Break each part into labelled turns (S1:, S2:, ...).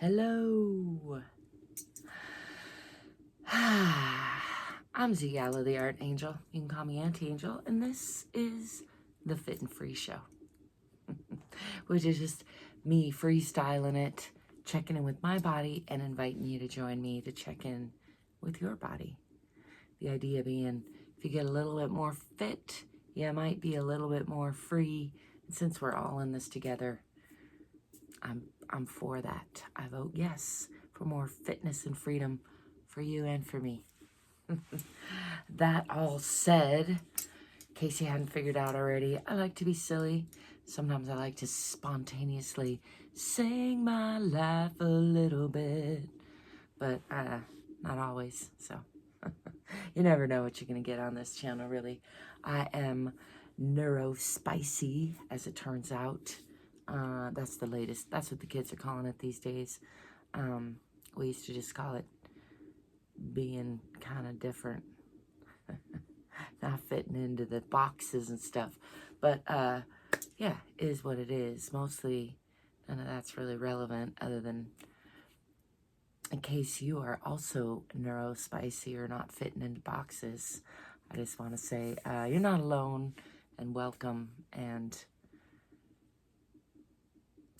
S1: Hello. I'm ZGALA, the Art Angel. You can call me Auntie Angel, and this is the Fit and Free Show, which is just me freestyling it, checking in with my body, and inviting you to join me to check in with your body. The idea being, if you get a little bit more fit, you might be a little bit more free. And since we're all in this together, I'm for that. I vote yes for more fitness and freedom for you and for me. That all said, in case you hadn't figured out already, I like to be silly. Sometimes I like to spontaneously sing my life a little bit, but not always. So you never know what you're going to get on this channel, really. I am neurospicy, as it turns out. That's the latest. That's what the kids are calling it these days. We used to just call it being kind of different. Not fitting into the boxes and stuff. But, yeah, it is what it is. Mostly, none of that's really relevant other than in case you are also neurospicy or not fitting into boxes. I just want to say you're not alone, and welcome, and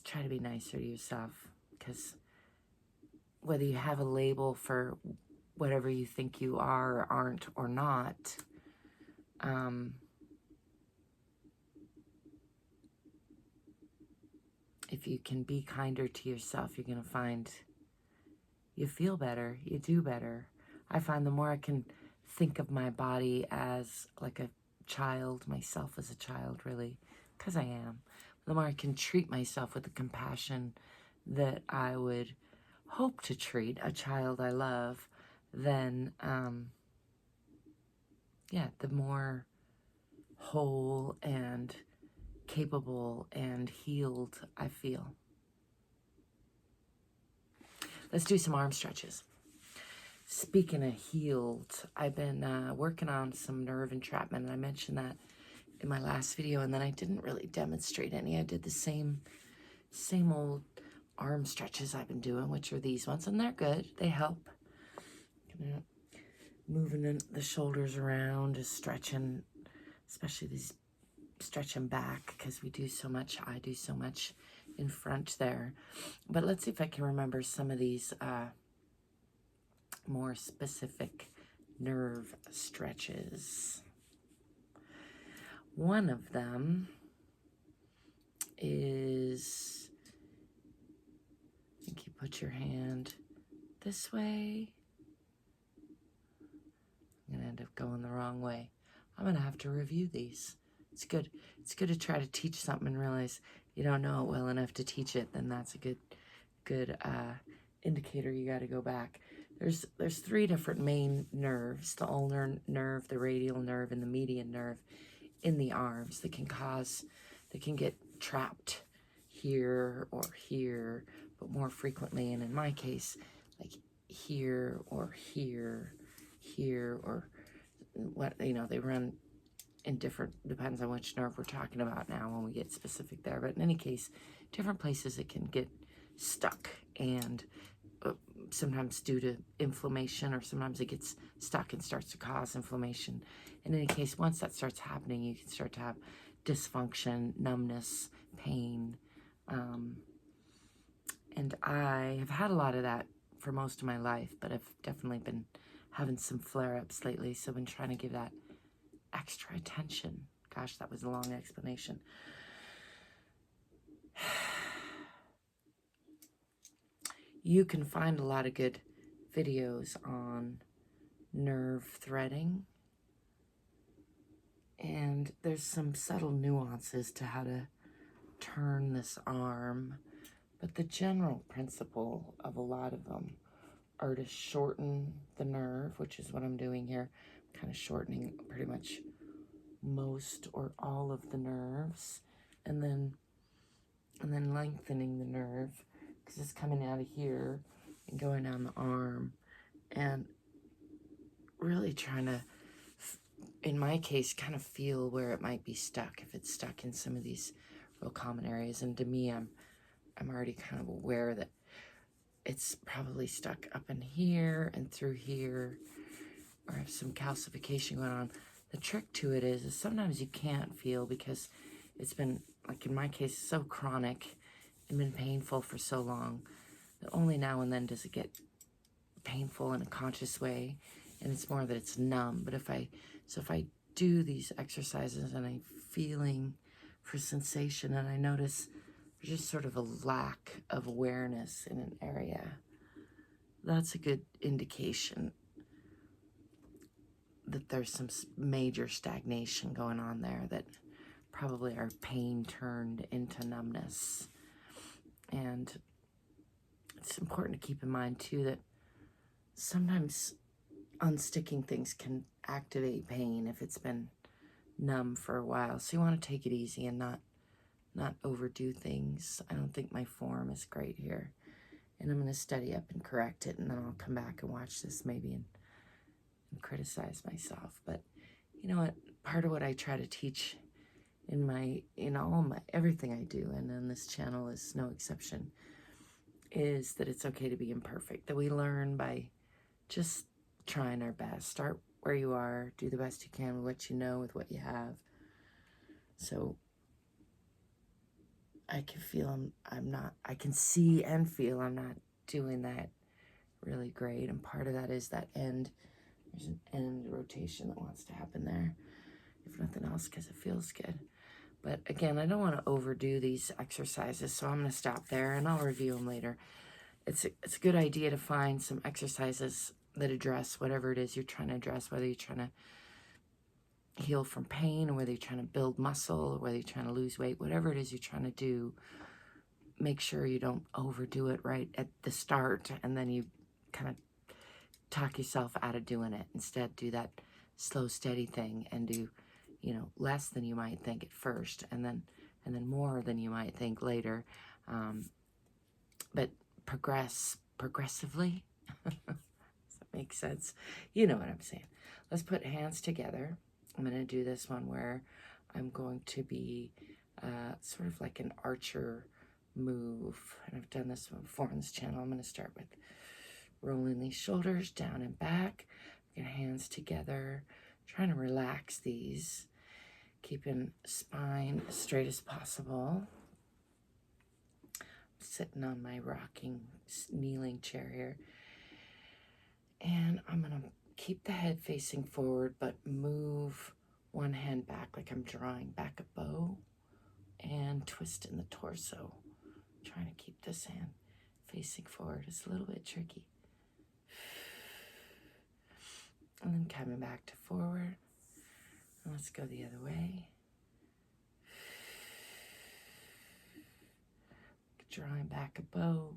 S1: try to be nicer to yourself, because whether you have a label for whatever you think you are or aren't or not, if you can be kinder to yourself, you're going to find you feel better, you do better. I find the more I can think of my body as like a child, myself as a child, really, because I am, the more I can treat myself with the compassion that I would hope to treat a child I love, then, yeah, the more whole and capable and healed I feel. Let's do some arm stretches. Speaking of healed, I've been working on some nerve entrapment, and I mentioned that in my last video, and then I didn't really demonstrate any. I did the same old arm stretches I've been doing, which are these ones, and they're good. They help. Moving the shoulders around, just stretching, especially these stretching back, because we do so much. I do so much in front there. But let's see if I can remember some of these more specific nerve stretches. One of them is, I think you put your hand this way. I'm going to end up going the wrong way. I'm going to have to review these. It's good. It's good to try to teach something and realize you don't know it well enough to teach it. Then that's a good indicator you got to go back. There's three different main nerves: the ulnar nerve, the radial nerve, and the median nerve in the arms that can get trapped here or here, but more frequently, and in my case, like here or here, or what, they run in different, depends on which nerve we're talking about now when we get specific there. But in any case, different places it can get stuck, and sometimes due to inflammation, or sometimes it gets stuck and starts to cause inflammation. In any case, once that starts happening, you can start to have dysfunction, numbness, pain. And I have had a lot of that for most of my life, but I've definitely been having some flare-ups lately, so I've been trying to give that extra attention. Gosh, that was a long explanation. You can find a lot of good videos on nerve threading, and there's some subtle nuances to how to turn this arm, but the general principle of a lot of them are to shorten the nerve, which is what I'm doing here. I'm kind of shortening pretty much most or all of the nerves, and then lengthening the nerve, because it's coming out of here and going down the arm, and really trying to, in my case, kind of feel where it might be stuck, if it's stuck in some of these real common areas. And to me, I'm already kind of aware that it's probably stuck up in here and through here, or have some calcification going on. The trick to it is sometimes you can't feel because it's been, like in my case, so chronic and been painful for so long that only now and then does it get painful in a conscious way, and it's more that it's numb. But if I do these exercises and I'm feeling for sensation and I notice there's just sort of a lack of awareness in an area, that's a good indication that there's some major stagnation going on there, that probably our pain turned into numbness. And it's important to keep in mind too that sometimes unsticking things can activate pain if it's been numb for a while. So you want to take it easy and not overdo things. I don't think my form is great here, and I'm going to study up and correct it, and then I'll come back and watch this maybe and criticize myself. But you know what? Part of what I try to teach in all my everything I do, and on this channel is no exception, is that it's okay to be imperfect. That we learn by just trying our best. Start where you are. Do the best you can with what you know, with what you have. So I can feel I can see and feel I'm not doing that really great. And part of that is that there's an end rotation that wants to happen there, if nothing else, because it feels good. But again, I don't want to overdo these exercises, so I'm going to stop there and I'll review them later. It's a good idea to find some exercises that address whatever it is you're trying to address, whether you're trying to heal from pain, or whether you're trying to build muscle, or whether you're trying to lose weight, whatever it is you're trying to do. Make sure you don't overdo it right at the start and then you kind of talk yourself out of doing it. Instead, do that slow, steady thing and do, less than you might think at first, and then more than you might think later. But progressively. Does that make sense? You know what I'm saying. Let's put hands together. I'm going to do this one where I'm going to be sort of like an archer move. And I've done this one before on this channel. I'm going to start with rolling these shoulders down and back. Get hands together. Trying to relax these. Keeping spine as straight as possible. I'm sitting on my rocking, kneeling chair here. And I'm going to keep the head facing forward, but move one hand back like I'm drawing back a bow, and twisting the torso. Trying to keep this hand facing forward. It's a little bit tricky. And then coming back to forward. And let's go the other way. Drawing back a bow.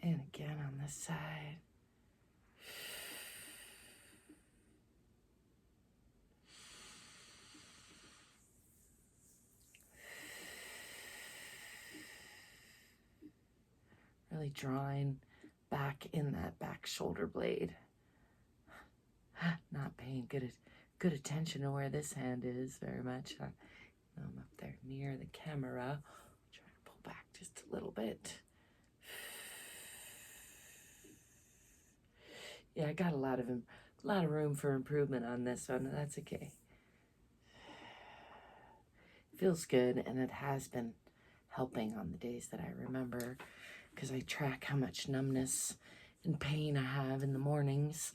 S1: And again on this side. Really drawing back in that back shoulder blade. Not paying good attention to where this hand is very much. I'm up there near the camera. Try to pull back just a little bit. Yeah, I got a lot of room for improvement on this one. That's okay. Feels good, and it has been helping on the days that I remember, because I track how much numbness and pain I have in the mornings,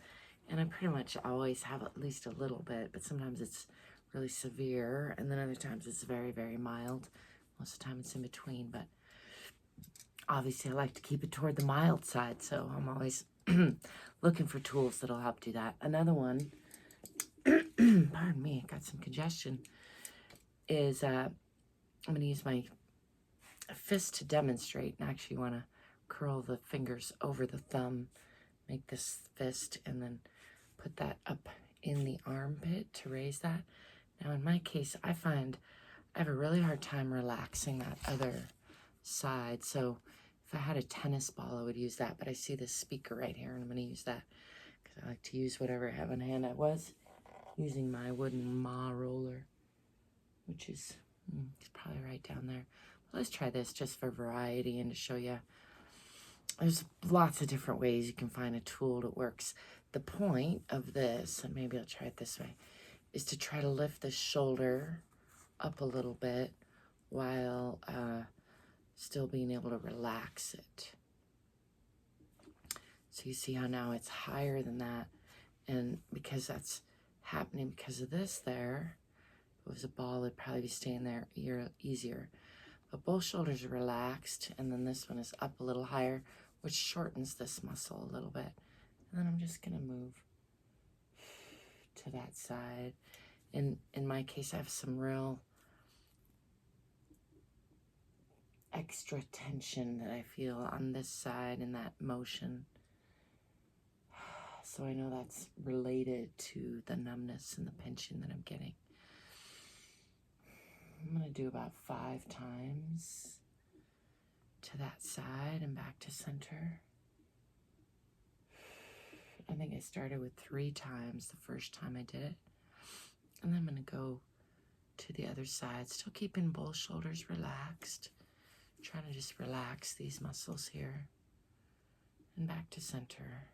S1: and I pretty much always have at least a little bit, but sometimes it's really severe, and then other times it's very, very mild. Most of the time it's in between, but obviously I like to keep it toward the mild side, so I'm always looking for tools that'll help do that. Another one, pardon me, I got some congestion, is I'm going to use my fist to demonstrate, and actually want to curl the fingers over the thumb, make this fist, and then put that up in the armpit to raise that. Now in my case, I find I have a really hard time relaxing that other side, so if I had a tennis ball, I would use that, but I see this speaker right here, and I'm going to use that because I like to use whatever I have on hand. I was using my wooden Ma roller. which is it's probably right down there. But let's try this just for variety and to show you. There's lots of different ways you can find a tool that works. The point of this, and maybe I'll try it this way, is to try to lift the shoulder up a little bit while still being able to relax it. So you see how now it's higher than that, and because that's happening because of this there, if it was a ball, it'd probably be staying there easier. But both shoulders are relaxed, and then this one is up a little higher, which shortens this muscle a little bit. And then I'm just gonna move to that side. In my case, I have some real extra tension that I feel on this side in that motion. So I know that's related to the numbness and the pinching that I'm getting. I'm going to do about 5 times to that side and back to center. I think I started with 3 times the first time I did it. And then I'm going to go to the other side, still keeping both shoulders relaxed. Trying to just relax these muscles here. And back to center.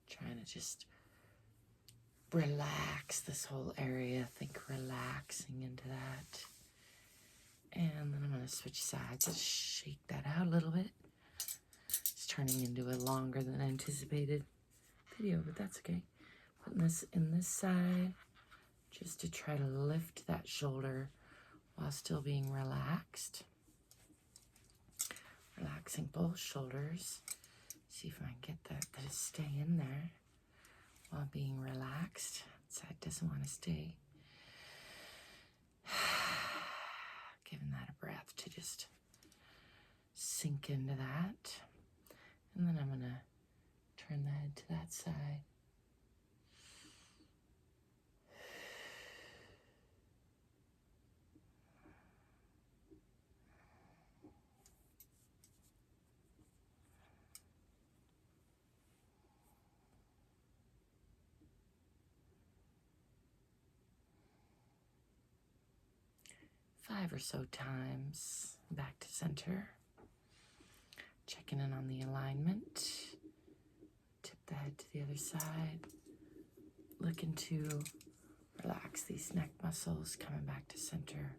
S1: Trying to just relax this whole area. Think relaxing into that. And then I'm going to switch sides and shake that out a little bit. It's turning into a longer than anticipated video, but that's okay. Putting this in this side just to try to lift that shoulder while still being relaxed. Relaxing both shoulders. See if I can get that to stay in there while being relaxed. That side doesn't want to stay. Giving that a breath to just sink into that. And then I'm going to turn the head to that side. Five or so times back to center. Checking in on the alignment. Tip the head to the other side. Looking to relax these neck muscles, coming back to center.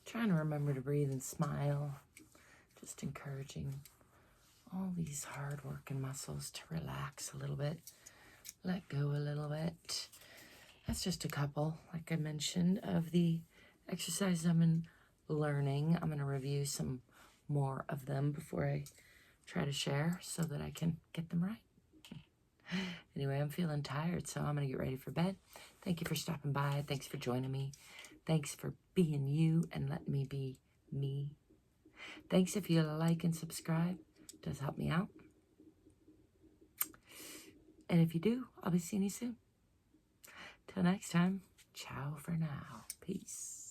S1: Trying to remember to breathe and smile. Just encouraging all these hard-working muscles to relax a little bit. Let go a little bit. That's just a couple, like I mentioned, of the exercises I'm learning. I'm going to review some more of them before I try to share so that I can get them right. Anyway, I'm feeling tired, so I'm going to get ready for bed. Thank you for stopping by. Thanks for joining me. Thanks for being you and letting me be me. Thanks if you like and subscribe. It does help me out. And if you do, I'll be seeing you soon. Till next time, ciao for now. Peace.